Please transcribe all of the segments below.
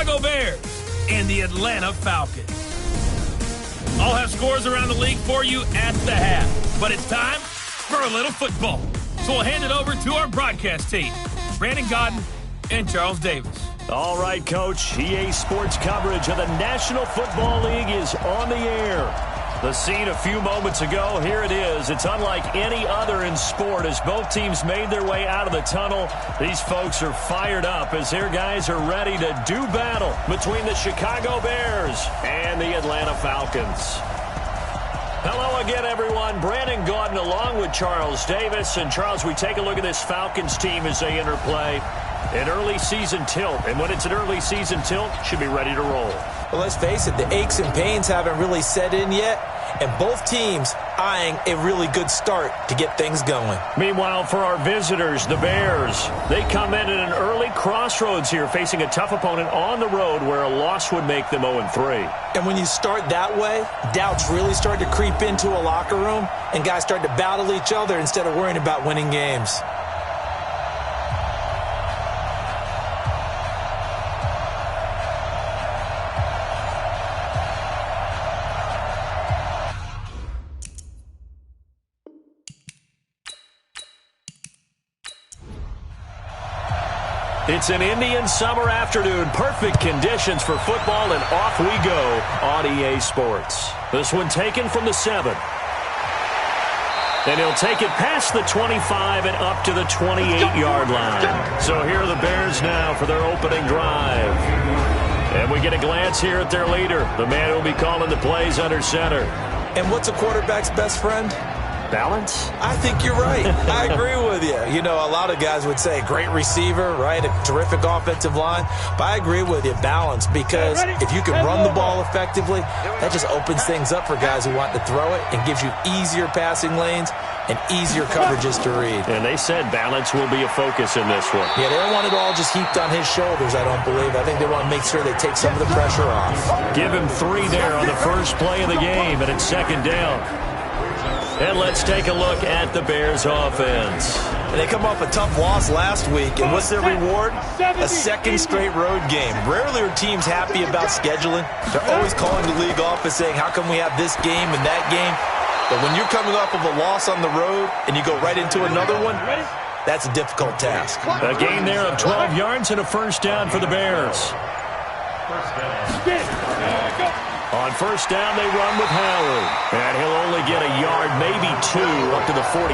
Chicago Bears and the Atlanta Falcons. I'll have scores around the league for you at the half, but it's time for a little football. So we'll hand it over to our broadcast team, Brandon Godden and Charles Davis. All right, Coach. EA Sports coverage of the National Football League is on the air. The scene a few moments ago, here it is. It's unlike any other in sport as both teams made their way out of the tunnel. These folks are fired up as their guys are ready to do battle between the Chicago Bears and the Atlanta Falcons. Hello again, everyone. Brandon Gaudin along with Charles Davis. And, Charles, we take a look at this Falcons team as they enter play. An early season tilt. And when it's an early season tilt, should be ready to roll. Well, let's face it, the aches and pains haven't really set in yet. And both teams eyeing a really good start to get things going. Meanwhile, for our visitors, the Bears, they come in at an early crossroads here, facing a tough opponent on the road where a loss would make them 0-3. And when you start that way, doubts really start to creep into a locker room, and guys start to battle each other instead of worrying about winning games. It's an Indian summer afternoon. Perfect conditions for football, and off we go on EA Sports. This one taken from the 7. And he'll take it past the 25 and up to the 28-yard line. So here are the Bears now for their opening drive. And we get a glance here at their leader, the man who will be calling the plays under center. And what's a quarterback's best friend? Balance? I think you're right. I agree with you. You know, a lot of guys would say great receiver, right? A terrific offensive line. But I agree with you, balance, because if you can run the ball effectively, that just opens things up for guys who want to throw it and gives you easier passing lanes and easier coverages to read. And they said balance will be a focus in this one. Yeah, they don't want it all just heaped on his shoulders, I don't believe. I think they want to make sure they take some of the pressure off. Give him 3 there on the first play of the game, and it's second down. And let's take a look at the Bears offense. And they come off a tough loss last week, and what's their reward? A second straight road game. Rarely are teams happy about scheduling. They're always calling the league office saying, how come we have this game and that game? But when you're coming off of a loss on the road and you go right into another one, that's a difficult task. A gain there of 12 yards and a first down for the Bears. On first down, they run with Howard. And he'll only get a yard, maybe 2, up to the 46.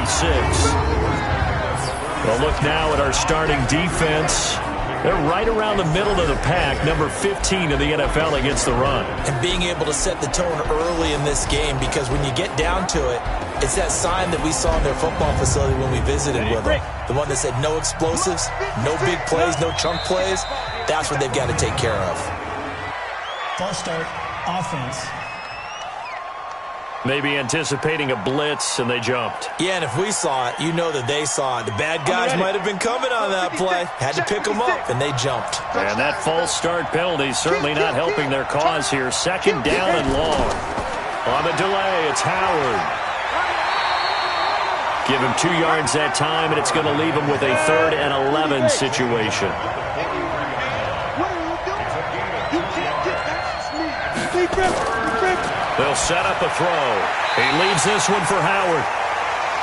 We'll look now at our starting defense. They're right around the middle of the pack, number 15 in the NFL against the run. And being able to set the tone early in this game, because when you get down to it, it's that sign that we saw in their football facility when we visited with them. The one that said no explosives, no big plays, no chunk plays. That's what they've got to take care of. False start. Offense. Maybe anticipating a blitz, and they jumped. Yeah, and if we saw it, you know that they saw it. The bad guys might have been coming on that play. Had to pick them up, and they jumped. And that false start penalty certainly not helping their cause here. Second down and long. On the delay, it's Howard. Give him 2 yards that time, and it's going to leave him with a 3rd and 11 situation. They'll set up a throw. He leaves this one for Howard.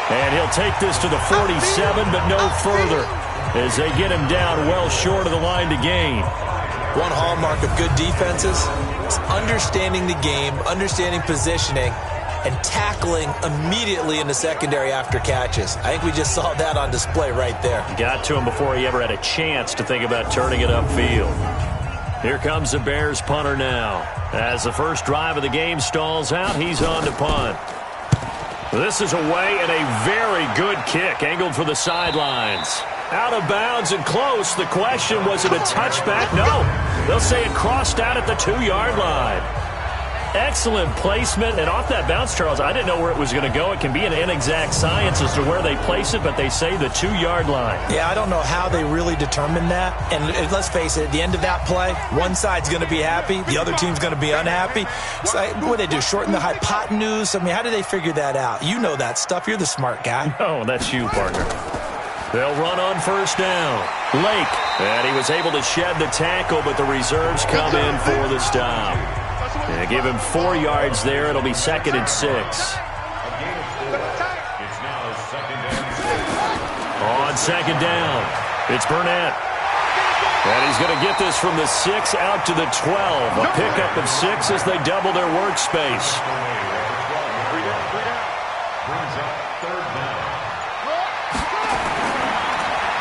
And he'll take this to the 47, but no further, as they get him down well short of the line to gain. One hallmark of good defenses is understanding the game, understanding positioning, and tackling immediately in the secondary after catches. I think we just saw that on display right there. Got to him before he ever had a chance to think about turning it upfield. Here comes the Bears punter now. As the first drive of the game stalls out, he's on to punt. This is away and a very good kick, angled for the sidelines. Out of bounds and close. The question, was it a touchback? No. They'll say it crossed out at the 2-yard line. Excellent placement, and off that bounce, Charles, I didn't know where it was going to go. It can be an inexact science as to where they place it, but they say the 2-yard line. Yeah, I don't know how they really determined that. And let's face it, at the end of that play, one side's going to be happy, the other team's going to be unhappy. So what do they do, shorten the hypotenuse? I mean, how do they figure that out? You know that stuff. You're the smart guy. Oh, that's you, partner. They'll run on first down. Lake And he was able to shed the tackle, but the reserves come in for the stop. And give him 4 yards there. It'll be 2nd and 6. On 2nd down, it's Burnett. And he's going to get this from the 6 out to the 12. A pickup of 6 as they double their workspace.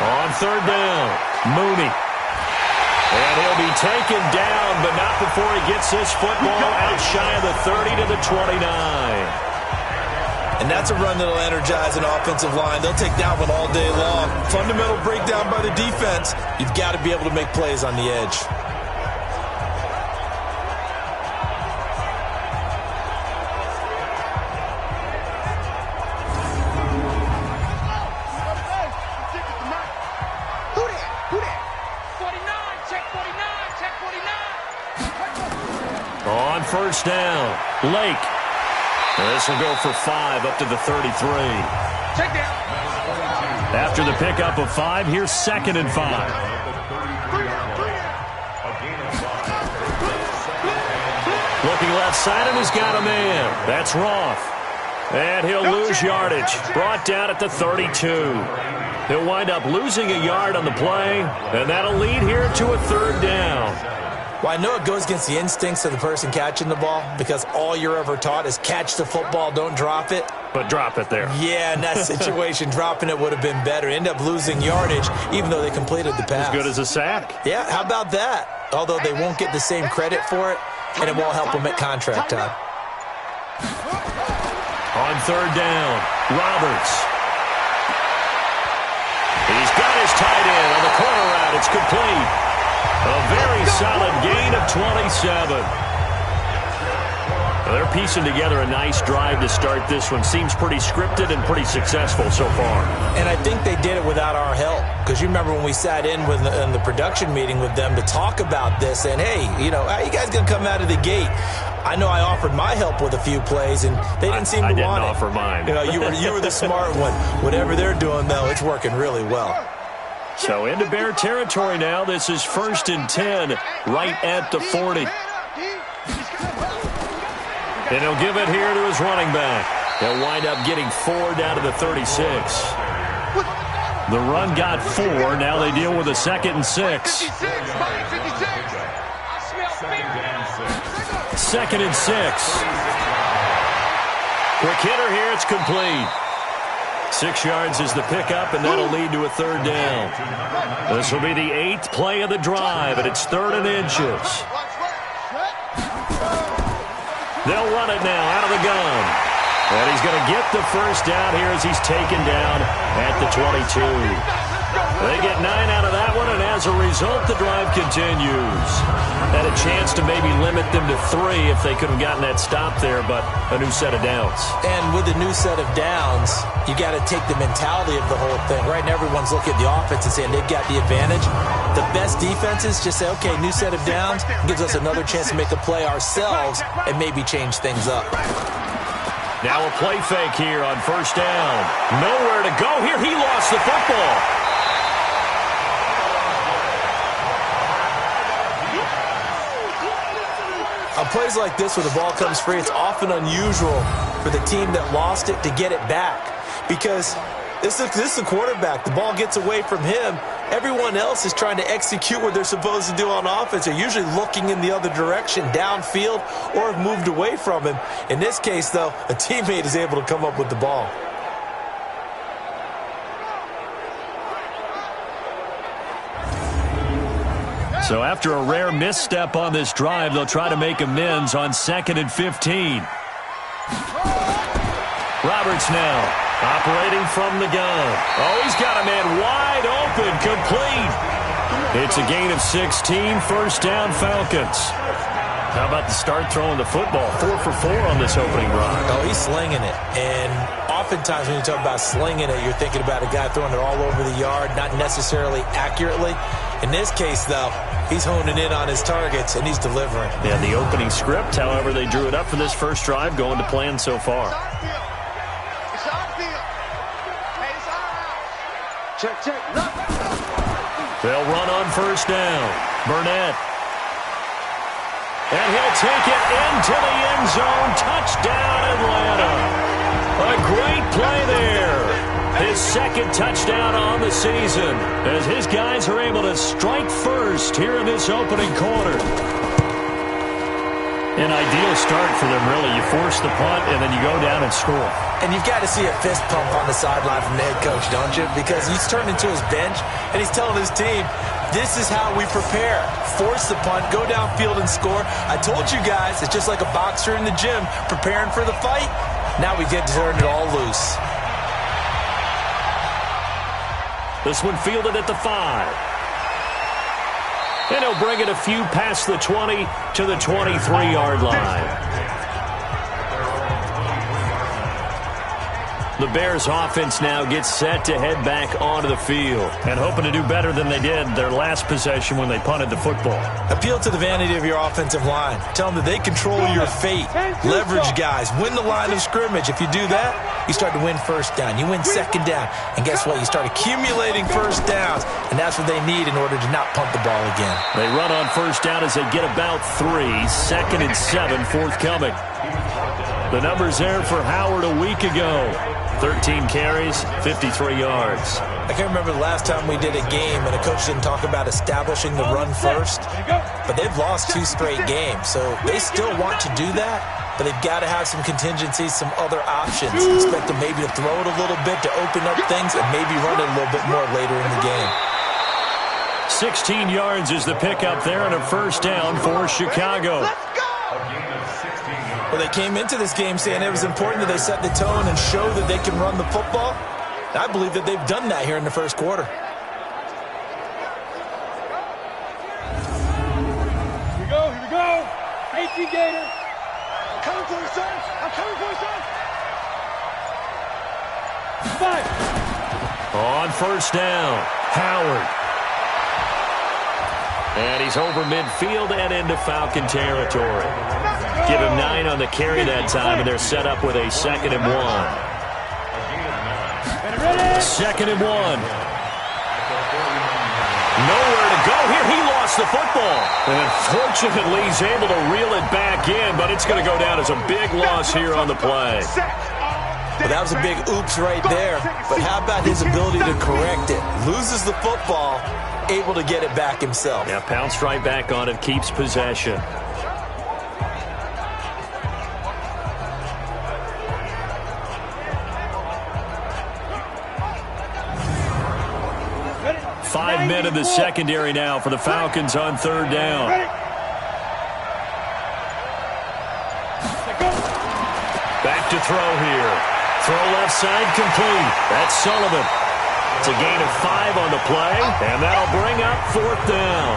On 3rd down, Mooney. And he'll be taken down, but not before he gets this football out shy of the 30 to the 29. And that's a run that'll energize an offensive line. They'll take that one all day long. Fundamental breakdown by the defense. You've got to be able to make plays on the edge. On 1st down, Lake. This will go for 5 up to the 33. Check down. After the pickup of 5, here's 2nd and 5. Looking left side, and he's got a man. That's Roth. And he'll lose yardage. Brought down at the 32. He'll wind up losing a yard on the play, and that'll lead here to a 3rd down. Well, I know it goes against the instincts of the person catching the ball because all you're ever taught is catch the football, don't drop it. But drop it there. Yeah, in that situation, dropping it would have been better. End up losing yardage, even though they completed the pass. As good as a sack. Yeah, how about that? Although they won't get the same credit for it, and it won't help them at contract time. On 3rd down, Roberts. He's got his tight end on the corner route. It's complete. A very solid gain of 27. They're piecing together a nice drive to start this one. Seems pretty scripted and pretty successful so far. And I think they did it without our help. Because you remember when we sat in the production meeting with them to talk about this, and hey, you know, how are you guys going to come out of the gate? I know I offered my help with a few plays, and they didn't seem to want it. I didn't offer mine. You know, you were the smart one. Whatever they're doing, though, it's working really well. So into Bear territory now. This is 1st and 10, right at the 40. And he'll give it here to his running back. He'll wind up getting 4 down to the 36. The run got 4. Now they deal with a 2nd and 6. 2nd and 6. Quick hitter here. It's complete. 6 yards is the pickup, and that'll lead to a 3rd down. This will be the 8th play of the drive, and it's 3rd and inches. They'll run it now out of the gun. And he's going to get the 1st down here as he's taken down at the 22. They get 9 out of that one, and as a result, the drive continues. Had a chance to maybe limit them to 3 if they could have gotten that stop there, but a new set of downs. And with a new set of downs, you got to take the mentality of the whole thing. Right now, everyone's looking at the offense and saying they've got the advantage. The best defenses just say, okay, new set of downs gives us another chance to make a play ourselves and maybe change things up. Now a play fake here on 1st down. Nowhere to go here. He lost the football. On plays like this where the ball comes free, it's often unusual for the team that lost it to get it back. Because this is the quarterback. The ball gets away from him. Everyone else is trying to execute what they're supposed to do on offense. They're usually looking in the other direction, downfield, or have moved away from him. In this case, though, a teammate is able to come up with the ball. So after a rare misstep on this drive, they'll try to make amends on 2nd and 15. Roberts now operating from the gun. Oh, he's got a man wide open, complete. It's a gain of 16, 1st down Falcons. How about the start throwing the football? 4 for 4 on this opening drive. Oh, he's slinging it. And oftentimes when you talk about slinging it, you're thinking about a guy throwing it all over the yard, not necessarily accurately. In this case, though, he's honing in on his targets, and he's delivering. Yeah, the opening script, however, they drew it up for this first drive, going to plan so far. Check. They'll They'll run on first down. Burnett. And he'll take it into the end zone. Touchdown, Atlanta. A great play there. His second touchdown on the season as his guys are able to strike first here in this opening quarter. An ideal start for them, really. You force the punt, and then you go down and score. And you've got to see a fist pump on the sideline from the head coach, don't you? Because he's turned into his bench, and he's telling his team, this is how we prepare. Force the punt, go downfield and score. I told you guys, it's just like a boxer in the gym preparing for the fight. Now we get to turn it all loose. This one fielded at the 5. And he'll bring it a few past the 20 to the 23-yard line. The Bears offense now gets set to head back onto the field and hoping to do better than they did their last possession when they punted the football. Appeal to the vanity of your offensive line. Tell them that they control your fate. Leverage guys. Win the line of scrimmage. If you do that, you start to win first down. You win second down. And guess what? You start accumulating first downs. And that's what they need in order to not punt the ball again. They run on first down as they get about 3. 2nd and 7 forthcoming. The numbers there for Howard a week ago. 13 carries, 53 yards. I can't remember the last time we did a game and a coach didn't talk about establishing the run first. But they've lost 2 straight games, so they still want to do that. But they've got to have some contingencies, some other options. Expect them maybe to throw it a little bit to open up things and maybe run it a little bit more later in the game. 16 yards is the pickup there and a first down for Chicago. Well, they came into this game saying it was important that they set the tone and show that they can run the football. I believe that they've done that here in the first quarter. Here we go. 18 Gator. I'm coming for you, son. Five. On first down, Howard. And he's over midfield and into Falcon territory. Give him 9 on the carry that time, and they're set up with a 2nd and 1. 2nd and 1. Nowhere to go here. He lost the football. And fortunately, he's able to reel it back in, but it's going to go down as a big loss here on the play. Well, that was a big oops right there. But how about his ability to correct it? Loses the football, able to get it back himself. Yeah, pounced right back on it, keeps possession. Five men in the secondary now for the Falcons on third down. Back to throw here. Throw left side complete. That's Sullivan. It's a gain of 5 on the play, and that'll bring up 4th down.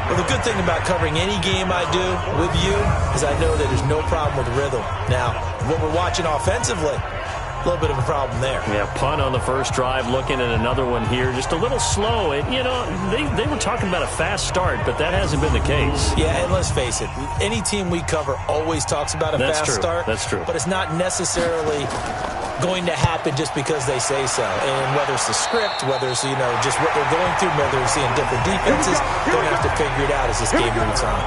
Well, the good thing about covering any game I do with you is I know that there's no problem with rhythm. Now, what we're watching offensively, a little bit of a problem there. Yeah, punt on the first drive, looking at another one here. Just a little slow. You know, they were talking about a fast start, but that hasn't been the case. Yeah, and let's face it, any team we cover always talks about a fast start. That's true. But it's not necessarily going to happen just because they say so. And whether it's the script, whether it's, just what they're going through, whether they're seeing different defenses, they're going to have to figure it out as this game moves on.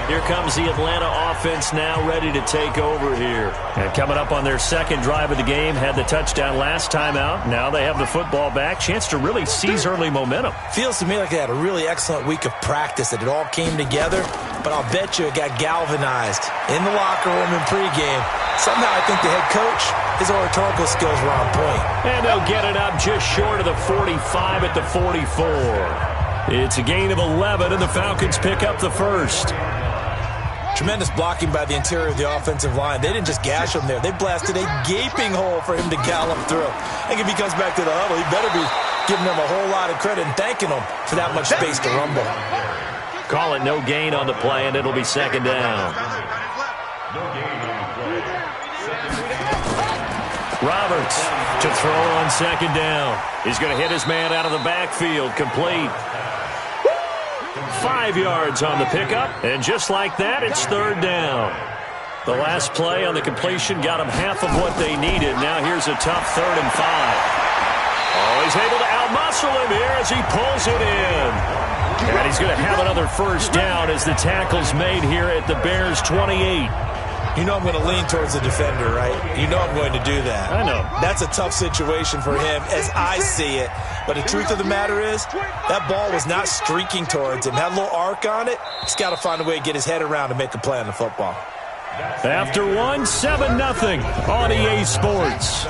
Here comes the Atlanta offense now ready to take over here. And coming up on their second drive of the game, had the touchdown last time out. Now they have the football back. Chance to really seize early momentum. Feels to me like they had a really excellent week of practice, that it all came together. But I'll bet you it got galvanized in the locker room in pregame. Somehow I think the head coach, his oratorical skills were on point. And they'll get it up just short of the 45 at the 44. It's a gain of 11, and the Falcons pick up the first. Tremendous blocking by the interior of the offensive line. They didn't just gash him there. They blasted a gaping hole for him to gallop through. I think if he comes back to the huddle, he better be giving them a whole lot of credit and thanking them for that much space to rumble. Call it no gain on the play, and it'll be second down. Roberts to throw on second down. He's going to hit his man out of the backfield, complete. 5 yards on the pickup, and just like that, it's third down. The last play on the completion got them half of what they needed. Now here's a tough 3rd and 5. Oh, he's able to muscle him here as he pulls it in. And he's going to have another first down as the tackle's made here at the Bears' 28. You know I'm going to lean towards the defender, right? You know I'm going to do that. I know. That's a tough situation for him as I see it. But the truth of the matter is, that ball was not streaking towards him. Had a little arc on it. He's got to find a way to get his head around and make a play on the football. After one, 7-0 on EA Sports.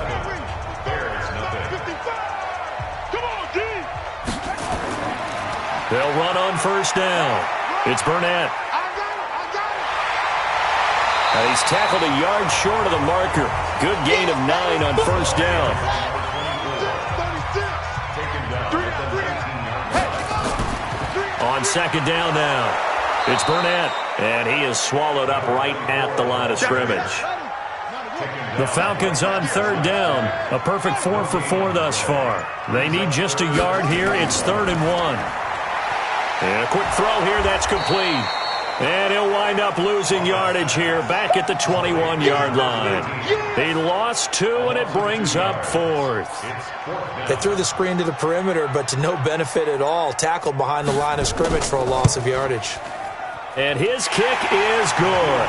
They'll run on first down. It's Burnett. He's tackled a yard short of the marker. Good gain of 9 on first down. On second down now, it's Burnett, and he is swallowed up right at the line of scrimmage. The Falcons on third down. A perfect 4 for 4 thus far. They need just a yard here. It's 3rd and 1. And a quick throw here, that's complete. And he'll wind up losing yardage here back at the 21-yard line. He lost 2, and it brings up 4th. They threw the screen to the perimeter, but to no benefit at all. Tackled behind the line of scrimmage for a loss of yardage. And his kick is good.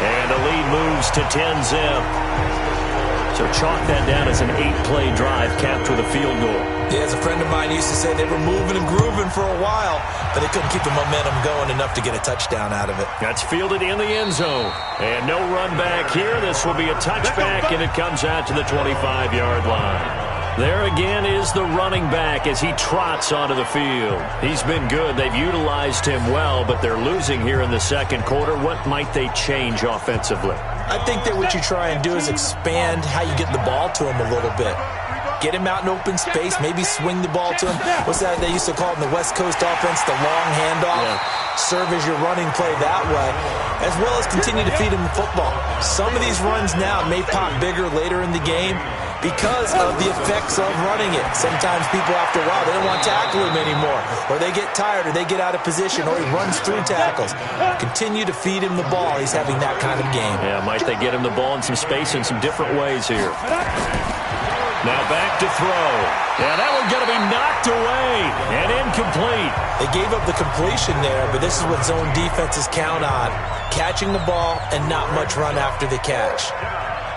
And the lead moves to 10-zip. So chalk that down as an 8-play drive capped with a field goal. Yeah, as a friend of mine used to say, they were moving and grooving for a while, but they couldn't keep the momentum going enough to get a touchdown out of it. That's fielded in the end zone. And no run back here. This will be a touchback, and it comes out to the 25-yard line. There again is the running back as he trots onto the field. He's been good. They've utilized him well, but they're losing here in the second quarter. What might they change offensively? I think that what you try and do is expand how you get the ball to him a little bit. Get him out in open space, maybe swing the ball to him. What's that they used to call it in the West Coast offense, the long handoff? Yeah. Serve as your running play that way, as well as continue to feed him the football. Some of these runs now may pop bigger later in the game because of the effects of running it. Sometimes people, after a while, they don't want to tackle him anymore, or they get tired, or they get out of position, or he runs through tackles. Continue to feed him the ball. He's having that kind of game. Yeah, might they get him the ball in some space in some different ways here. Now back to throw. Yeah, that one's going to be knocked away and incomplete. They gave up the completion there, but this is what zone defenses count on. Catching the ball and not much run after the catch.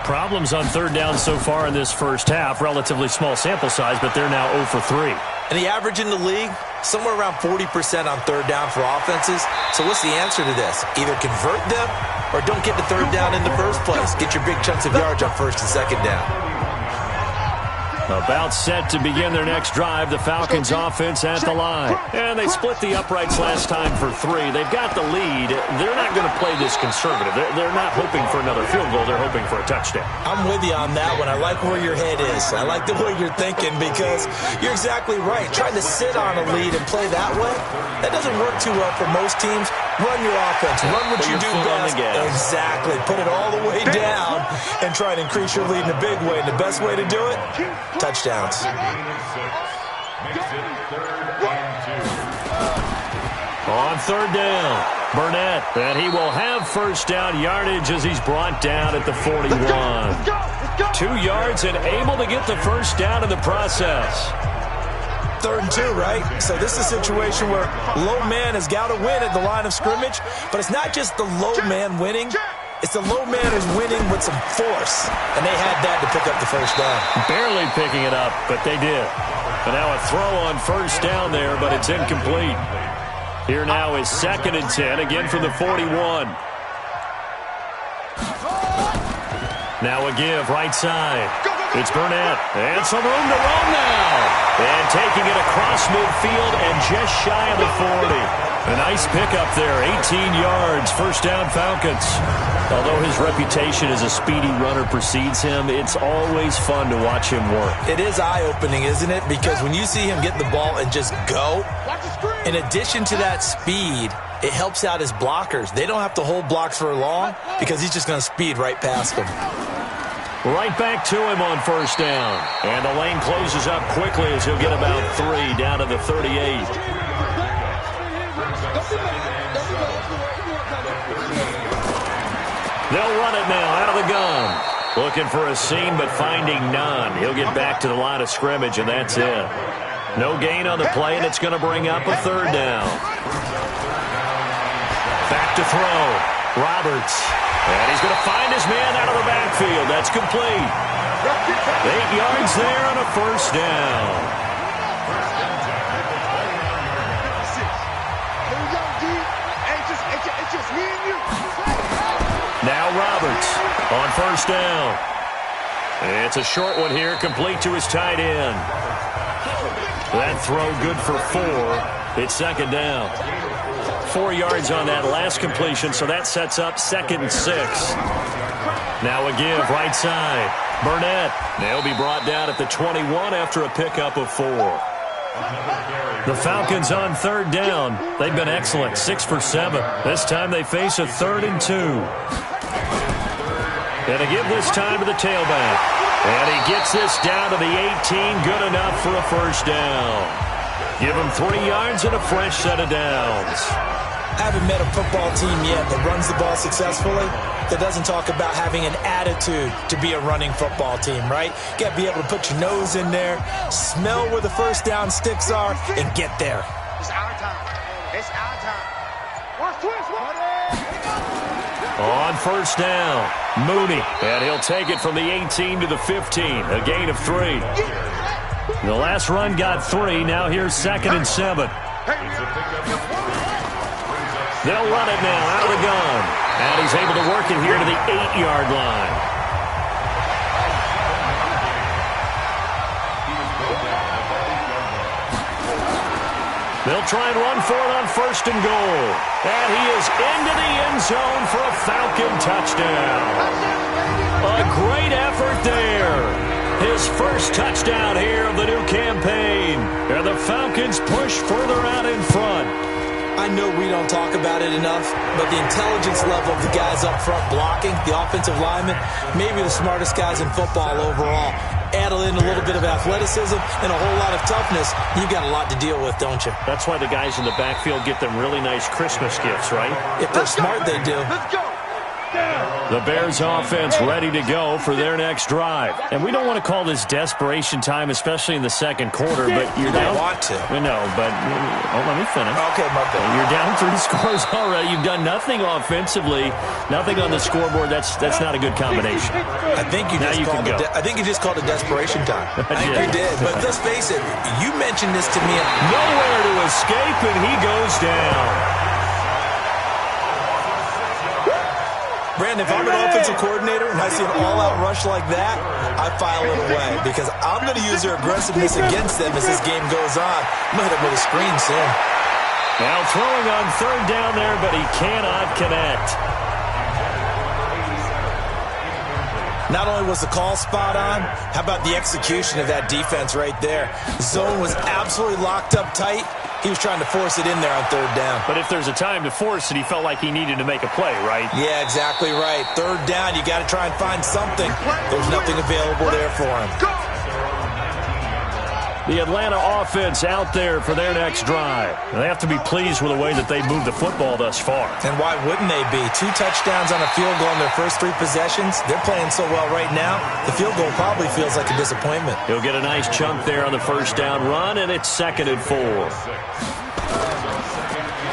Problems on third down so far in this first half. Relatively small sample size, but they're now 0 for 3. And the average in the league, somewhere around 40% on third down for offenses. So what's the answer to this? Either convert them or don't get the third down in the first place. Get your big chunks of yards on first and second down. About set to begin their next drive, the Falcons offense at the line. And they split the uprights last time for 3. They've got the lead. They're not going to play this conservative. They're not hoping for another field goal. They're hoping for a touchdown. I'm with you on that one. I like where your head is. I like the way you're thinking because you're exactly right. Trying to sit on a lead and play that way, that doesn't work too well for most teams. Run your offense. Run what you do best. Exactly. Put it all the way down and try and increase your lead in a big way. And the best way to do it, touchdowns. On third down, Burnett, and he will have first down yardage as he's brought down at the 41. 2 yards and able to get the first down in the process. 3rd and 2, right? So this is a situation where low man has got to win at the line of scrimmage, but it's not just the low man winning. It's the low man who's winning with some force, and they had that to pick up the first down. Barely picking it up, but they did. And now a throw on first down there, but it's incomplete. Here now is 2nd and 10, again from the 41. Now a give, right side. It's Burnett, and some room to run now. And taking it across midfield and just shy of the 40. A nice pickup there, 18 yards, first down Falcons. Although his reputation as a speedy runner precedes him, it's always fun to watch him work. It is eye-opening, isn't it? Because when you see him get the ball and just go, in addition to that speed, it helps out his blockers. They don't have to hold blocks for long because he's just going to speed right past them. Right back to him on first down. And the lane closes up quickly as he'll get about 3 down to the 38. They'll run it now out of the gun. Looking for a seam, but finding none. He'll get back to the line of scrimmage, and that's it. No gain on the play, and it's going to bring up a third down. Back to throw. Roberts. And he's going to find his man out of the backfield. That's complete. 8 yards there on a first down. Now Roberts on first down. It's a short one here, complete to his tight end. That throw good for 4. It's second down. 4 yards on that last completion, so that sets up 2nd and 6. Now a give, right side. Burnett. They'll be brought down at the 21 after a pickup of 4. The Falcons on third down. They've been excellent, 6 for 7. This time they face a 3rd and 2. And a give this time to the tailback. And he gets this down to the 18, good enough for a first down. Give him 3 yards and a fresh set of downs. I haven't met a football team yet that runs the ball successfully that doesn't talk about having an attitude to be a running football team, right? You got to be able to put your nose in there, smell where the first down sticks are, and get there. It's our time. It's our time. Watch twist. On first down, Mooney, and he'll take it from the 18 to the 15, a gain of 3. The last run got 3, now here's 2nd and 7. They'll run it now out of the gun, and he's able to work it here to the 8-yard line. They'll try and run for it on 1st and goal. And he is into the end zone for a Falcon touchdown. A great effort there. His first touchdown here of the new campaign. And the Falcons push further out in front. I know we don't talk about it enough, but the intelligence level of the guys up front blocking, the offensive linemen, maybe the smartest guys in football overall. Add in a little bit of athleticism and a whole lot of toughness, you've got a lot to deal with, don't you? That's why the guys in the backfield get them really nice Christmas gifts, right? If they're smart, they do. Let's go. The Bears offense ready to go for their next drive. And we don't want to call this desperation time, especially in the second quarter, but you're down. You want to. No, but let me finish. Okay, my bad. You're down 3 scores already. You've done nothing offensively, nothing on the scoreboard. That's not a good combination. I think you just called it desperation time. I think you did. But let's face it, you mentioned this to me. Nowhere to escape, and he goes down. Brandon, if I'm an offensive coordinator and I see an all-out rush like that, I file it away because I'm going to use their aggressiveness against them as this game goes on. I'm going to hit them with a screen soon. Now throwing on third down there, but he cannot connect. Not only was the call spot on, how about the execution of that defense right there? The zone was absolutely locked up tight. He was trying to force it in there on third down. But if there's a time to force it, he felt like he needed to make a play, right? Yeah, exactly right. Third down, you got to try and find something. There's nothing available there for him. The Atlanta offense out there for their next drive. They have to be pleased with the way that they moved the football thus far. And why wouldn't they be? 2 touchdowns on a field goal in their first 3 possessions. They're playing so well right now, the field goal probably feels like a disappointment. He'll get a nice chunk there on the first down run, and it's 2nd and 4.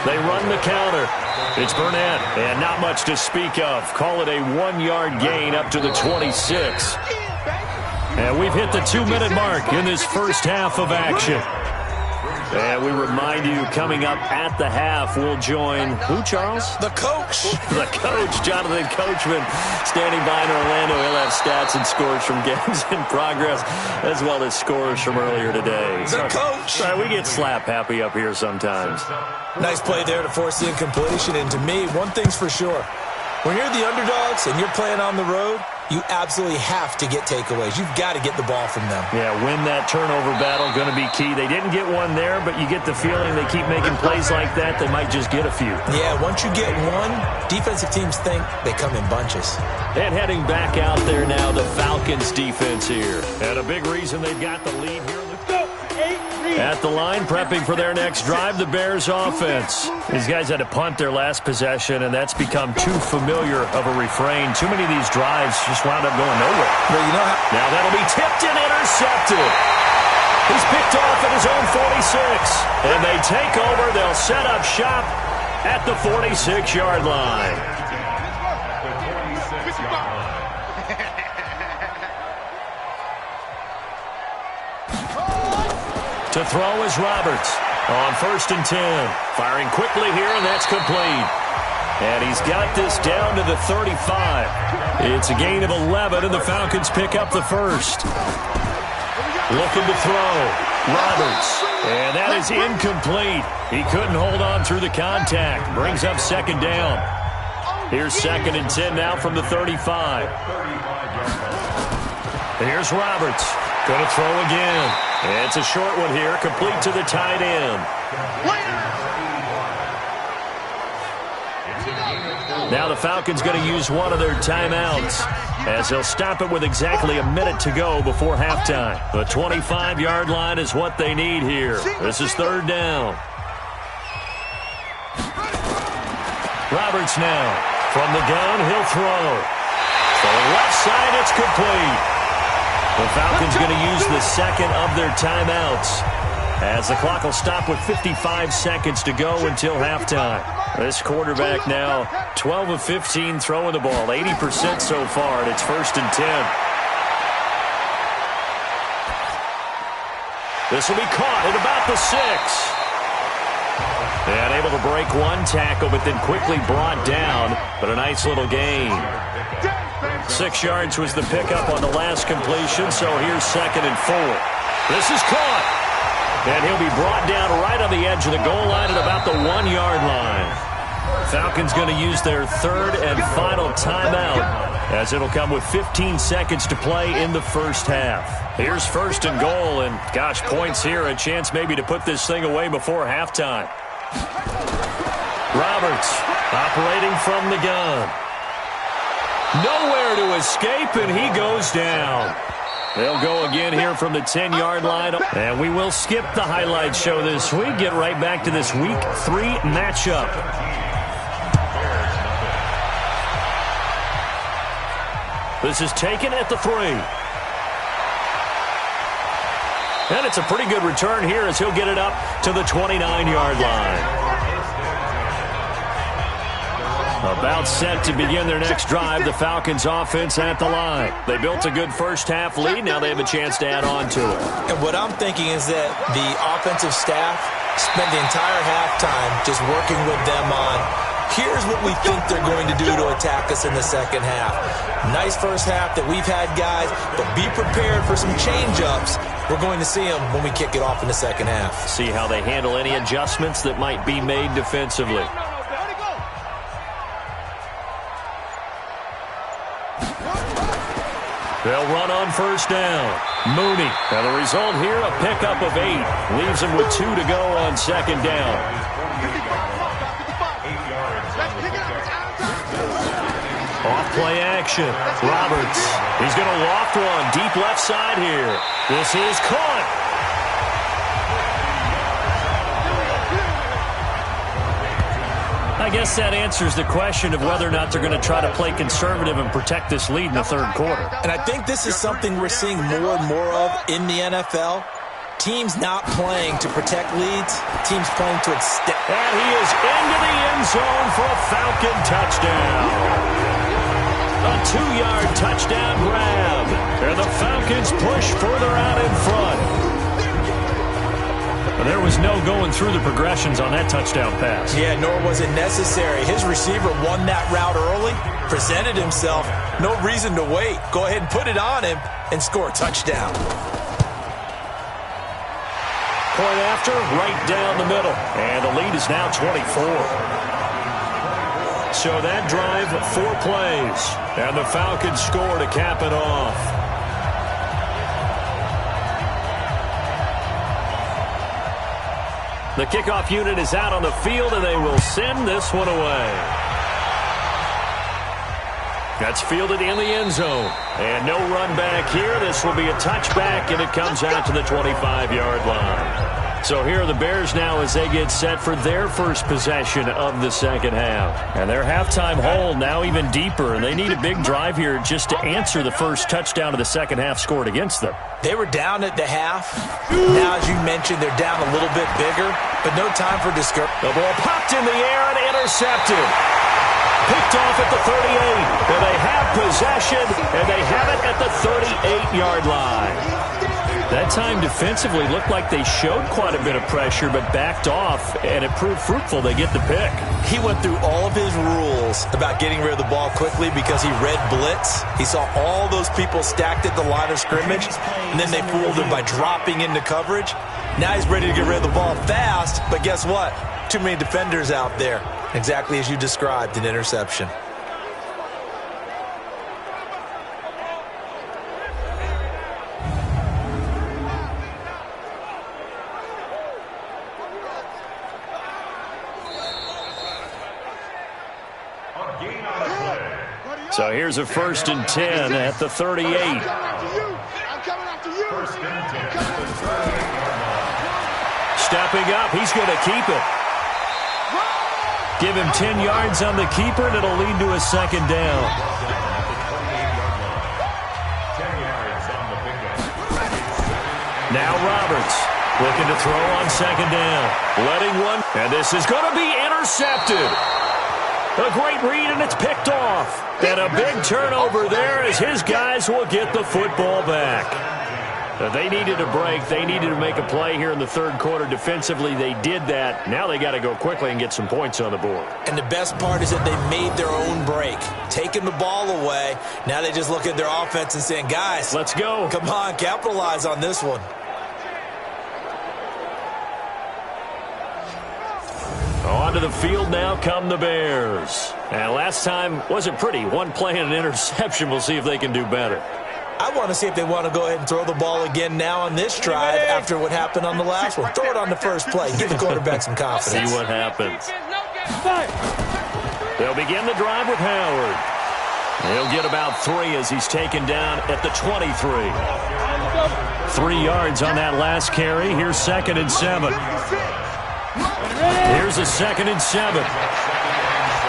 They run the counter. It's Burnett, and not much to speak of. Call it a 1-yard gain up to the 26. And we've hit the 2-minute mark in this first half of action. And we remind you, coming up at the half, we'll join who, Charles? The coach. The coach, Jonathan Coachman, standing by in Orlando. He'll have stats and scores from games in progress, as well as scores from earlier today. The coach. Sorry, we get slap happy up here sometimes. Nice play there to force the incompletion. And to me, one thing's for sure. When you're the underdogs and you're playing on the road, you absolutely have to get takeaways. You've got to get the ball from them. Yeah, win that turnover battle, going to be key. They didn't get one there, but you get the feeling they keep making plays like that, they might just get a few. Yeah, once you get one, defensive teams think they come in bunches. And heading back out there now, the Falcons defense here. And a big reason they've got the lead here. At the line, prepping for their next drive, the Bears offense. These guys had to punt their last possession, and that's become too familiar of a refrain. Too many of these drives just wound up going nowhere. Well, you know how now that'll be tipped and intercepted. He's picked off at his own 46. And they take over. They'll set up shop at the 46-yard line. To throw is Roberts on 1st and 10. Firing quickly here, and that's complete. And he's got this down to the 35. It's a gain of 11, and the Falcons pick up the first. Looking to throw. Roberts. And that is incomplete. He couldn't hold on through the contact. Brings up 2nd down. Here's 2nd and 10 now from the 35. Here's Roberts. Going to throw again. And it's a short one here, complete to the tight end. Now the Falcons going to use one of their timeouts, as they'll stop it with exactly a minute to go before halftime. The 25-yard line is what they need here. This is 3rd down. Roberts now. From the gun, he'll throw. To the left side, it's complete. The Falcons going to use the 2nd of their timeouts, as the clock will stop with 55 seconds to go until halftime. This quarterback now 12 of 15 throwing the ball, 80% so far, and it's 1st and 10. This will be caught at about the 6. And able to break one tackle, but then quickly brought down, but a nice little gain. 6 yards was the pickup on the last completion, so here's 2nd and 4. This is caught. And he'll be brought down right on the edge of the goal line at about the 1-yard line. Falcons going to use their 3rd and final timeout, as it'll come with 15 seconds to play in the first half. Here's 1st and goal, and gosh, points here, a chance maybe to put this thing away before halftime. Roberts operating from the gun. Nowhere to escape, and he goes down. They'll go again here from the 10-yard line. And we will skip the highlight show this week. Get right back to this Week 3 matchup. This is taken at the 3. And it's a pretty good return here as he'll get it up to the 29-yard line. About set to begin their next drive, the Falcons offense at the line. They built a good first half lead. Now they have a chance to add on to it. And what I'm thinking is that the offensive staff spent the entire halftime just working with them on, here's what we think they're going to do to attack us in the second half. Nice first half that we've had, guys, but be prepared for some change-ups. We're going to see them when we kick it off in the second half. See how they handle any adjustments that might be made defensively. They'll run on 1st down. Mooney. And the result here, a pickup of 8. Leaves them with 2 to go on 2nd down. Off play action. Roberts. He's going to loft one deep left side here. This is caught. I guess that answers the question of whether or not they're going to try to play conservative and protect this lead in the 3rd quarter. And I think this is something we're seeing more and more of in the NFL. Teams not playing to protect leads, teams playing to extend. And he is into the end zone for a Falcon touchdown. A 2-yard touchdown grab. And the Falcons push further out in front. There was no going through the progressions on that touchdown pass. Yeah, nor was it necessary. His receiver won that route early, presented himself. No reason to wait. Go ahead and put it on him and score a touchdown. Point after, right down the middle. And the lead is now 24. So that drive, 4 plays. And the Falcons score to cap it off. The kickoff unit is out on the field, and they will send this one away. That's fielded in the end zone. And no run back here. This will be a touchback, and it comes out to the 25-yard line. So here are the Bears now as they get set for their first possession of the second half. And their halftime hole now even deeper, and they need a big drive here just to answer the first touchdown of the second half scored against them. They were down at the half. Now, as you mentioned, they're down a little bit bigger, but no time for discouragement. The ball popped in the air and intercepted. Picked off at the 38. And they have possession, and they have it at the 38-yard line. That time defensively looked like they showed quite a bit of pressure but backed off, and it proved fruitful. They get the pick. He went through all of his rules about getting rid of the ball quickly because he read blitz. He saw all those people stacked at the line of scrimmage, and then they fooled him by dropping into coverage. Now he's ready to get rid of the ball fast, but guess what? Too many defenders out there. Exactly as you described, an interception. So here's a 1st and 10 at the 38. I'm coming after you. Stepping up, he's going to keep it. Give him 10 yards on the keeper, and it'll lead to a second down. Now Roberts looking to throw on second down. Letting one, and this is going to be intercepted. A great read, and it's picked off. And a big turnover there as his guys will get the football back. They needed a break. They needed to make a play here in the third quarter. Defensively, they did that. Now they got to go quickly and get some points on the board. And the best part is that they made their own break. Taking the ball away. Now they just look at their offense and saying, guys, let's go. Come on, capitalize on this one. Onto the field now come the Bears. And last time wasn't pretty. One play and an interception. We'll see if they can do better. I want to see if they want to go ahead and throw the ball again now on this drive after what happened on the last one. Throw it on the first play. Give the quarterback some confidence. See what happens. They'll begin the drive with Howard. He'll get about 3 as he's taken down at the 23. 3 yards on that last carry. Here's 2nd and 7. Here's a 2nd and 7.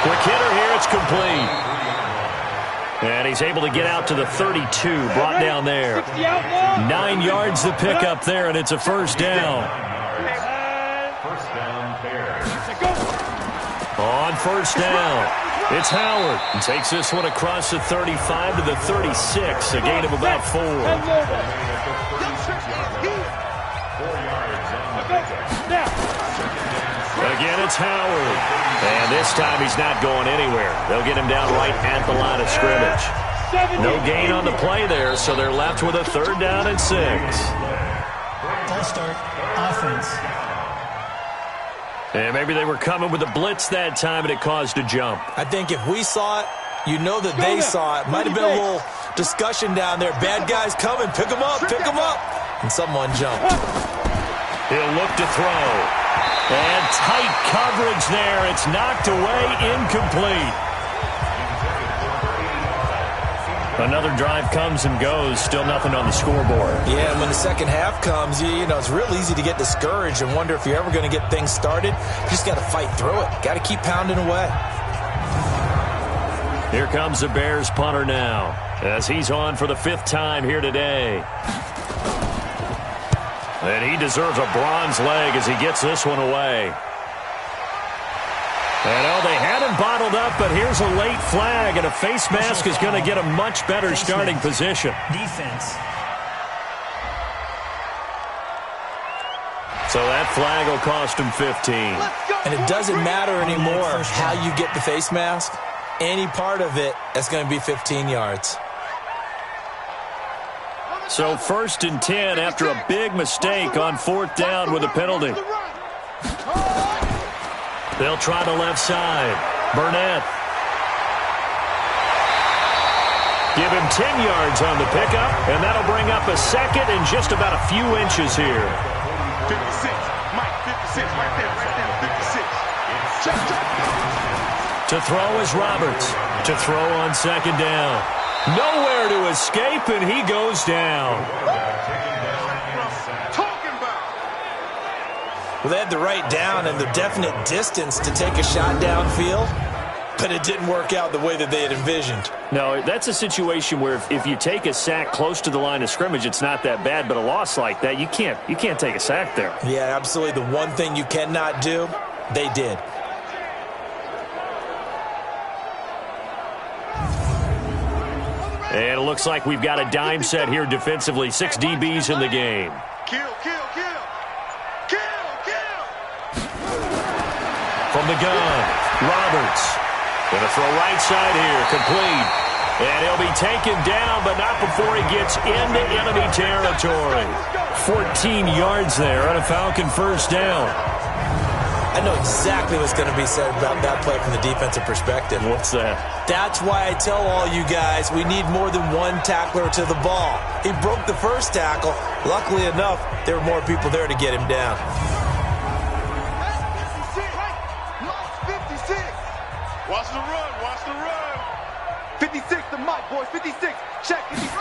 Quick hitter here. It's complete. And he's able to get out to the 32. Brought down there. 9 yards to pick up there, and it's a first down. On first down, it's Howard. And takes this one across the 35 to the 36. A gain of about 4. Again, it's Howard. And this time he's not going anywhere. They'll get him down right at the line of scrimmage. No gain on the play there, so they're left with a 3rd down and 6. False start, offense. And maybe they were coming with a blitz that time, and it caused a jump. I think if we saw it, you know that they saw it. Might have been a little discussion down there. Bad guys coming. Pick them up. Pick them up. And someone jumped. He'll look to throw. And tight coverage there. It's knocked away, incomplete. Another drive comes and goes. Still nothing on the scoreboard. Yeah, and when the second half comes, you know, it's real easy to get discouraged and wonder if you're ever going to get things started. You just got to fight through it. Got to keep pounding away. Here comes the Bears punter now as he's on for the 5th time here today. And he deserves a bronze leg as he gets this one away. And they had him bottled up, but here's a late flag, and a face mask is going to get a much better starting position. Defense. So that flag will cost him 15. And it doesn't matter anymore how you get the face mask. Any part of it, that's going to be 15 yards. So 1st and 10 after a big mistake on 4th down with a penalty. They'll try the left side. Burnett. Give him 10 yards on the pickup, and that'll bring up a 2nd and just about a few inches here. 56. Mike, 56. Right there, 56. To throw is Roberts. To throw on 2nd down. Nowhere to escape, and he goes down. Well, they had the right down and the definite distance to take a shot downfield, but it didn't work out the way that they had envisioned. No, that's a situation where if you take a sack close to the line of scrimmage, it's not that bad, but a loss like that, you can't take a sack there. Yeah, absolutely. The one thing you cannot do, they did. And it looks like we've got a dime set here defensively. 6 DBs in the game. Kill. From the gun, Roberts. Going to throw right side here, complete. And he'll be taken down, but not before he gets into enemy territory. 14 yards there on a Falcon first down. I know exactly what's going to be said about that play from the defensive perspective. What's that? That's why I tell all you guys we need more than one tackler to the ball. He broke the first tackle. Luckily enough, there were more people there to get him down. 56. Watch the run. 56 to Mike, boys. 56. Check. 56.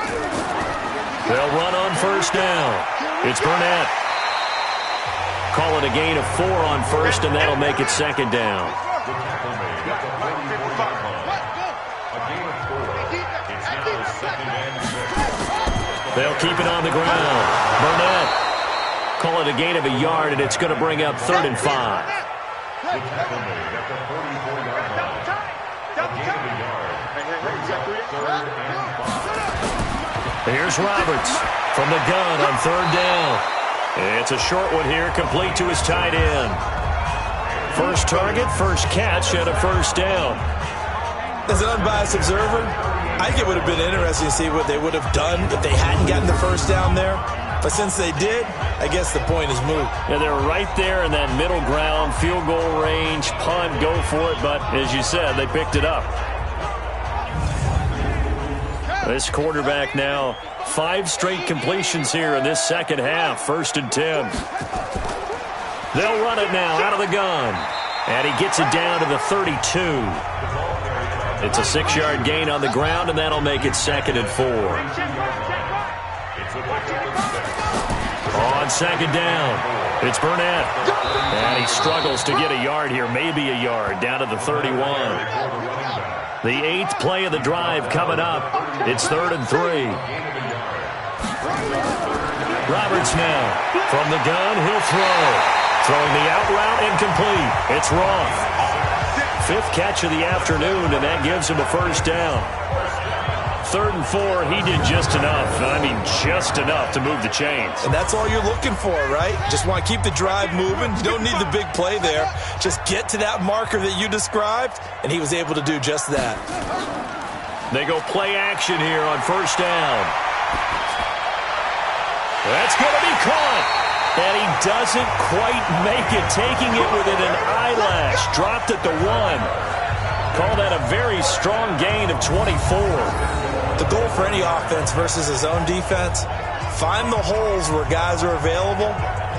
They'll run on first down. It's Burnett. Call it a gain of 4 on first, and that'll make it second down. They'll keep it on the ground. Burnett. Call it a gain of a yard, and it's going to bring up 3rd and 5. Here's Roberts from the gun on 3rd down. It's a short one here, complete to his tight end. First target, first catch, and a first down. As an unbiased observer, I think it would have been interesting to see what they would have done if they hadn't gotten the first down there. But since they did, I guess the point is moot. Yeah, they're right there in that middle ground, field goal range, punt, go for it. But as you said, they picked it up. This quarterback now, 5 straight completions here in this second half. 1st and 10. They'll run it now out of the gun. And he gets it down to the 32. It's a 6-yard gain on the ground, and that'll make it 2nd and 4. On 2nd down, it's Burnett. And he struggles to get a yard here, maybe a yard, down to the 31. The 8th play of the drive coming up. It's 3rd and 3. Roberts now. From the gun, he'll throw. Throwing the out route incomplete. It's Roth. 5th catch of the afternoon, and that gives him a first down. 3rd and 4, he did just enough. I mean, just enough to move the chains. And that's all you're looking for, right? Just want to keep the drive moving. You don't need the big play there. Just get to that marker that you described, and he was able to do just that. They go play action here on first down. That's going to be caught. And he doesn't quite make it, taking it within an eyelash. Dropped at the 1. Call that a very strong gain of 24. The goal for any offense versus his own defense, find the holes where guys are available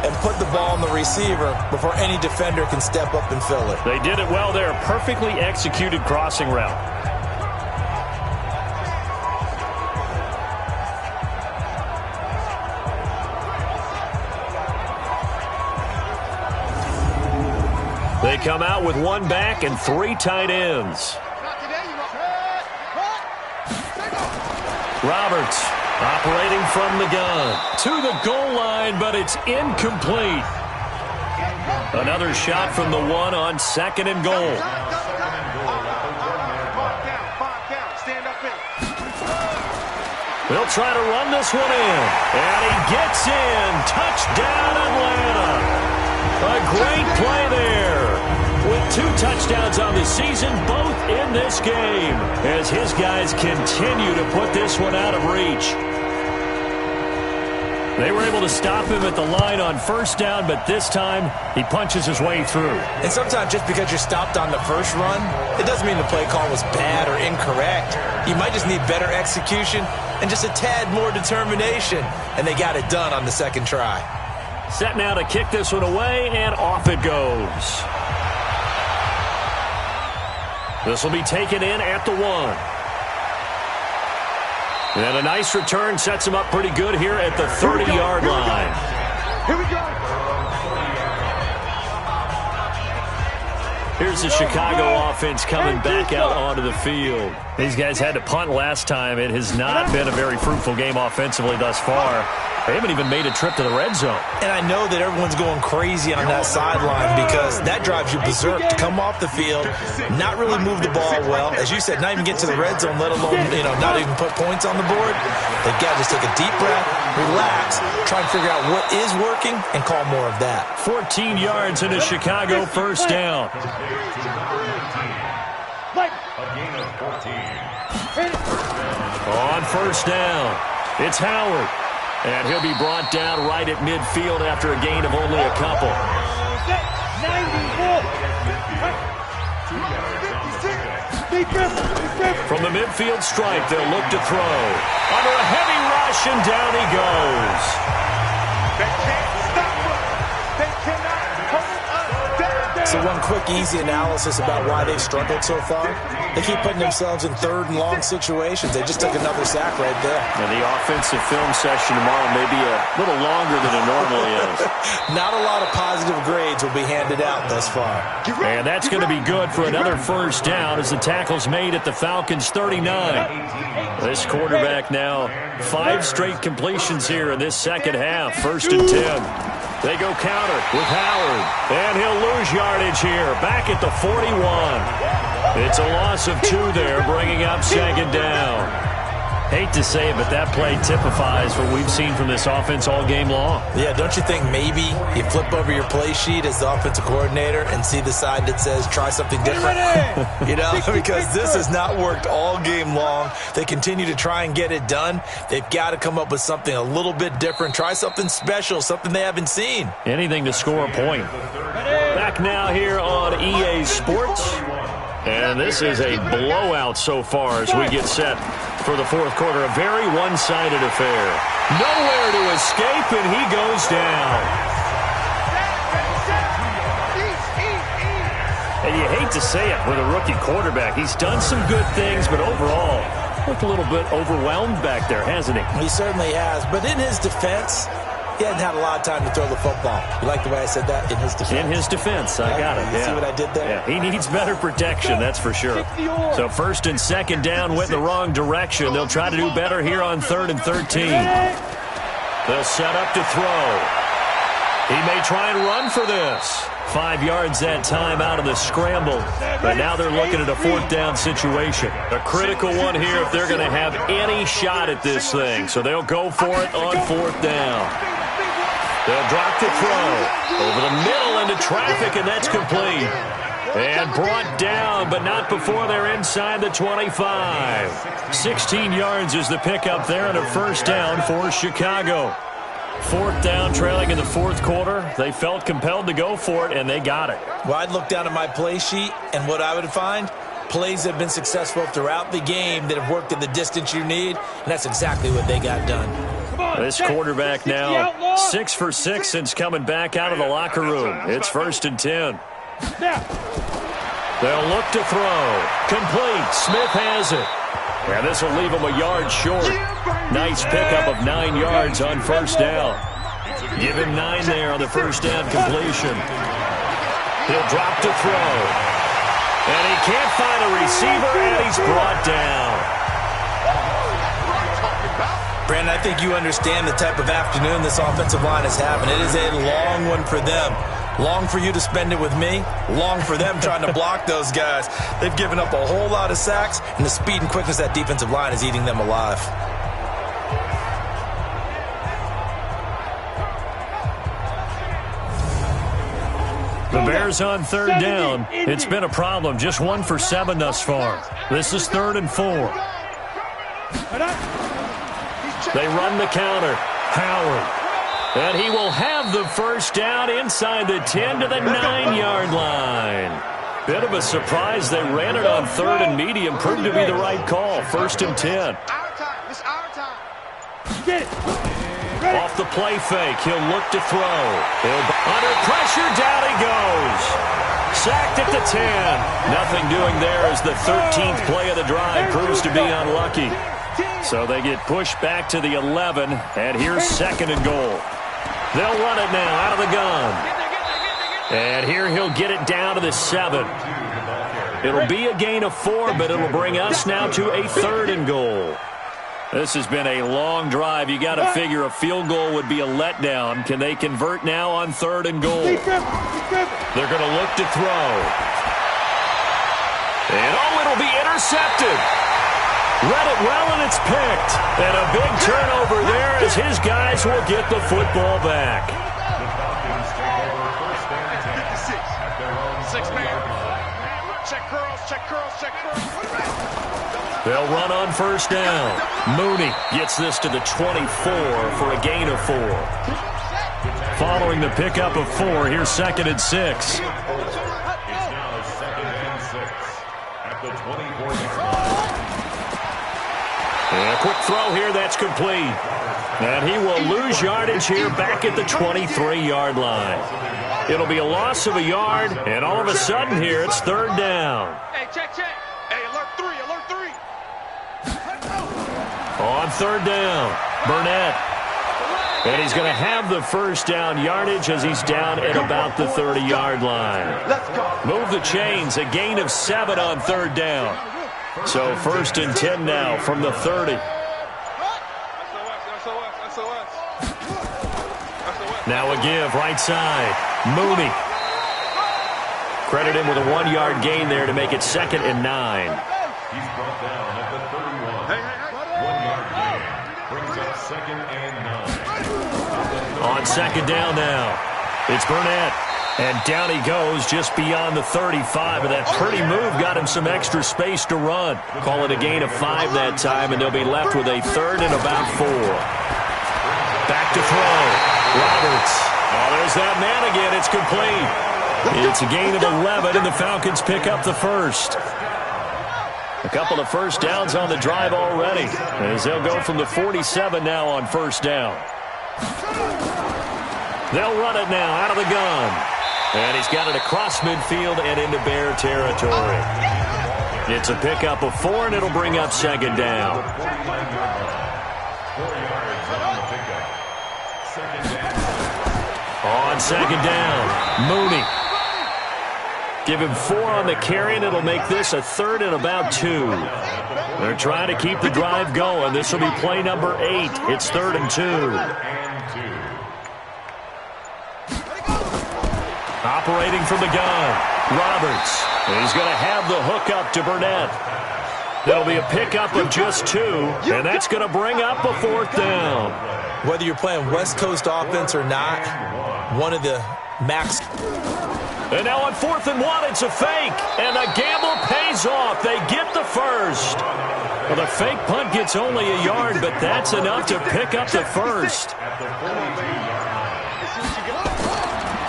and put the ball on the receiver before any defender can step up and fill it. They did it well there. Perfectly executed crossing route. They come out with 1 back and 3 tight ends. Roberts operating from the gun to the goal line, but it's incomplete. Another shot from the 1 on 2nd and goal. They'll try to run this one in, and he gets in. Touchdown, Atlanta. A great play there. With 2 touchdowns on the season, both in this game, as his guys continue to put this one out of reach. They were able to stop him at the line on first down, but this time he punches his way through. And sometimes just because you're stopped on the first run, it doesn't mean the play call was bad or incorrect. You might just need better execution and just a tad more determination, and they got it done on the 2nd try. Set now to kick this one away, and off it goes. This will be taken in at the 1. And a nice return sets him up pretty good here at the 30-yard line. Here we go. Here's the Chicago offense coming back out onto the field. These guys had to punt last time. It has not been a very fruitful game offensively thus far. They haven't even made a trip to the red zone. And I know that everyone's going crazy on that sideline because that drives you berserk to come off the field, not really move the ball well. As you said, not even get to the red zone, let alone, not even put points on the board. They've got to just take a deep breath, relax, try and figure out what is working, and call more of that. 14 yards into Chicago first down. On first down, it's Howard. And he'll be brought down right at midfield after a gain of only a couple. From the midfield stripe, they'll look to throw. Under a heavy rush, and down he goes. They can't stop us. They cannot hold us down. So one quick, easy analysis about why they've struggled so far. They keep putting themselves in third and long situations. They just took another sack right there. And the offensive film session tomorrow may be a little longer than it normally is. Not a lot of positive grades will be handed out thus far. And that's going to be good for another first down as the tackle's made at the Falcons' 39. This quarterback now 5 straight completions here in this second half. First and 10. They go counter with Howard. And he'll lose yardage here. Back at the 41. It's a loss of 2 there, bringing up second down. Hate to say it, but that play typifies what we've seen from this offense all game long. Yeah, don't you think maybe you flip over your play sheet as the offensive coordinator and see the side that says try something different? Because this has not worked all game long. They continue to try and get it done. They've got to come up with something a little bit different. Try something special, something they haven't seen. Anything to score a point. Back now here on EA Sports. And this is a blowout so far as we get set for the fourth quarter. A very one-sided affair. Nowhere to escape, and he goes down. And you hate to say it with a rookie quarterback. He's done some good things, but overall, looked a little bit overwhelmed back there, hasn't he? He certainly has. But in his defense, he hasn't had a lot of time to throw the football. You like the way I said that? In his defense. In his defense. I got it. You see what I did there? Yeah, he needs better protection, that's for sure. So first and second down went the wrong direction. They'll try to do better here on 3rd and 13. They'll set up to throw. He may try and run for this. 5 yards that time out of the scramble. But now they're looking at a 4th down situation. A critical one here if they're going to have any shot at this thing. So they'll go for it on 4th down. They'll drop the throw over the middle into traffic, and that's complete. And brought down, but not before they're inside the 25. 16 yards is the pickup there, and a first down for Chicago. 4th down, trailing in the 4th quarter. They felt compelled to go for it, and they got it. Well, I'd look down at my play sheet, and what I would find, plays that have been successful throughout the game that have worked in the distance you need, and that's exactly what they got done. This quarterback now 6 for 6 since coming back out of the locker room. It's 1st and 10. They'll look to throw. Complete. Smith has it. And this will leave him a yard short. Nice pickup of 9 yards on first down. Give him 9 there on the first down completion. He'll drop to throw. And he can't find a receiver, and he's brought down. Brandon, I think you understand the type of afternoon this offensive line is having. It is a long one for them. Long for you to spend it with me. Long for them trying to block those guys. They've given up a whole lot of sacks, and the speed and quickness of that defensive line is eating them alive. The Bears on 3rd down. It's been a problem. Just 1 for 7 thus far. This is 3rd and 4. They run the counter. Howard. And he will have the first down inside the 10 to the 9-yard line. Bit of a surprise. They ran it on 3rd and medium. Proved to be the right call. 1st and 10. Our time. It's our time. Get it. Off the play fake. He'll look to throw. Under pressure. Down he goes. Sacked at the 10. Nothing doing there as the 13th play of the drive proves to be unlucky. So they get pushed back to the 11, and here's 2nd and goal. They'll run it now out of the gun. And here he'll get it down to the 7. It'll be a gain of 4, but it'll bring us now to a 3rd and goal. This has been a long drive. You got to figure a field goal would be a letdown. Can they convert now on 3rd and goal? They're going to look to throw. And it'll be intercepted. Read it well, and it's picked. And a big turnover there as his guys will get the football back. 6-man. Check curls. They'll run on 1st down. Mooney gets this to the 24 for a gain of 4. Following the pickup of 4, here's 2nd and 6. And a quick throw here, that's complete. And he will lose yardage here back at the 23-yard line. It'll be a loss of a yard, and all of a sudden here it's 3rd down. Hey, check. Hey, alert 3. On 3rd down, Burnett. And he's going to have the 1st down yardage as he's down at about the 30-yard line. Move the chains, a gain of 7 on 3rd down. So 1st and 10 now from the 30. Now a give, right side. Mooney. Credit him with a 1-yard gain there to make it 2nd and 9. He's brought down at the 31. 1-yard gain. Brings up 2nd and 9. On 2nd down now. It's Burnett. And down he goes just beyond the 35. And that pretty move got him some extra space to run. Call it a gain of 5 that time, and they'll be left with a 3rd and about 4. Back to throw. Roberts. Oh, there's that man again. It's complete. It's a gain of 11, and the Falcons pick up the 1st. A couple of 1st downs on the drive already, as they'll go from the 47 now on 1st down. They'll run it now out of the gun. And he's got it across midfield and into Bear territory. It's a pickup of 4, and it'll bring up 2nd down. On 2nd down, Mooney. Give him 4 on the carry, and it'll make this a 3rd and about 2. They're trying to keep the drive going. This will be play number 8. It's 3rd and 2. Operating from the gun, Roberts. And he's going to have the hook up to Burnett. That'll be a pickup of just 2, and that's going to bring up a 4th down. Whether you're playing West Coast offense or not, one of the max. And now on 4th and 1, it's a fake, and the gamble pays off. They get the 1st. Well, the fake punt gets only a yard, but that's enough to pick up the 1st.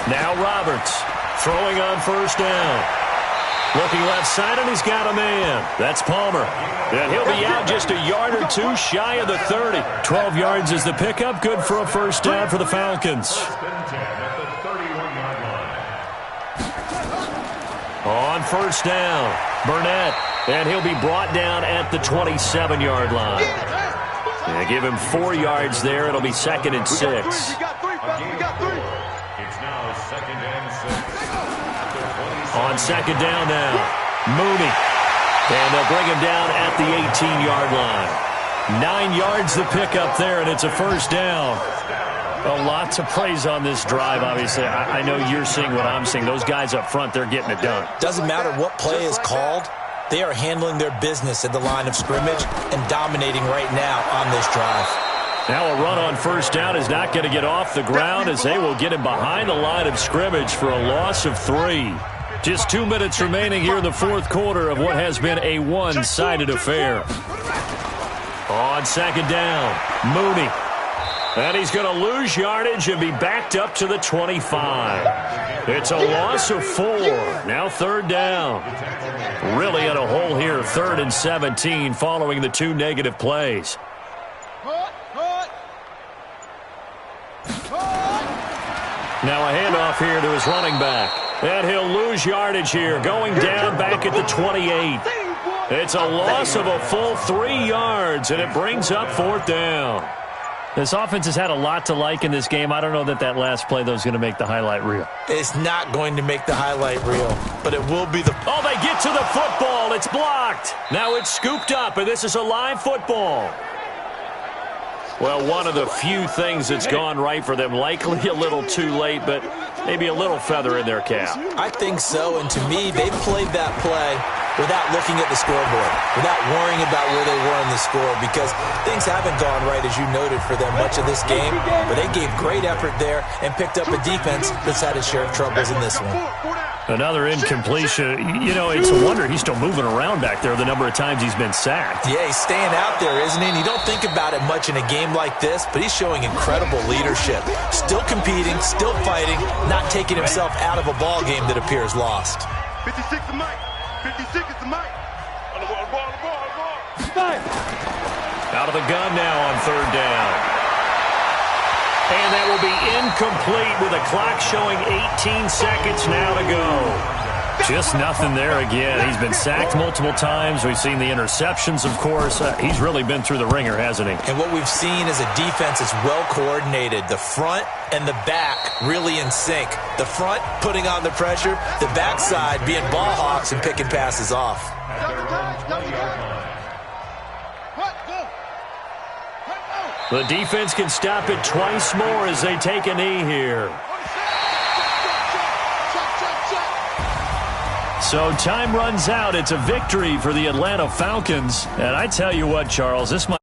Now Roberts throwing on 1st down. Looking left side, and he's got a man. That's Palmer. And he'll be out just a yard or 2 shy of the 30. 12 yards is the pickup. Good for a 1st down for the Falcons. On 1st down, Burnett. And he'll be brought down at the 27-yard line. Yeah, give him 4 yards there. It'll be 2nd and 6. We got 3. On 2nd down now, Mooney. And they'll bring him down at the 18-yard line. 9 yards the pickup there, and it's a 1st down. A lot to praise on this drive, obviously. I know you're seeing what I'm seeing. Those guys up front, they're getting it done. Doesn't matter what play is called. They are handling their business at the line of scrimmage and dominating right now on this drive. Now a run on 1st down is not going to get off the ground, as they will get him behind the line of scrimmage for a loss of 3. Just 2 minutes remaining here in the 4th quarter of what has been a one-sided affair. On 2nd down, Mooney. And he's going to lose yardage and be backed up to the 25. It's a loss of 4. Now 3rd down. Really in a hole here, 3rd and 17 following the 2 negative plays. Now a handoff here to his running back. And he'll lose yardage here, going down back at the 28. It's a loss of a full 3 yards, and it brings up 4th down. This offense has had a lot to like in this game. I don't know that last play, though, is going to make the highlight reel. It's not going to make the highlight reel, but it will be the... Oh, they get to the football. It's blocked. Now it's scooped up, and this is a live football. Well, one of the few things that's gone right for them. Likely a little too late, but maybe a little feather in their cap. I think so, and to me, they played that play without looking at the scoreboard, without worrying about where they were in the score, because things haven't gone right, as you noted, for them much of this game, but they gave great effort there and picked up a defense that's had its share of troubles in this one. Another incompletion. You know, it's a wonder he's still moving around back there the number of times he's been sacked. Yeah, he's staying out there, isn't he? And you don't think about it much in a game like this, but he's showing incredible leadership. Still competing, still fighting, not taking himself out of a ball game that appears lost. 56 is Mike. 56 is the Mike. On the ball. Out of the gun now on third down. And that will be incomplete with a clock showing 18 seconds now to go. Just nothing there again. He's been sacked multiple times. We've seen the interceptions, of course. He's really been through the ringer, hasn't he? And what we've seen is a defense that's well coordinated. The front and the back really in sync. The front putting on the pressure, the backside being ball hawks and picking passes off. The defense can stop it twice more as they take a knee here. So time runs out. It's a victory for the Atlanta Falcons. And I tell you what, Charles, this might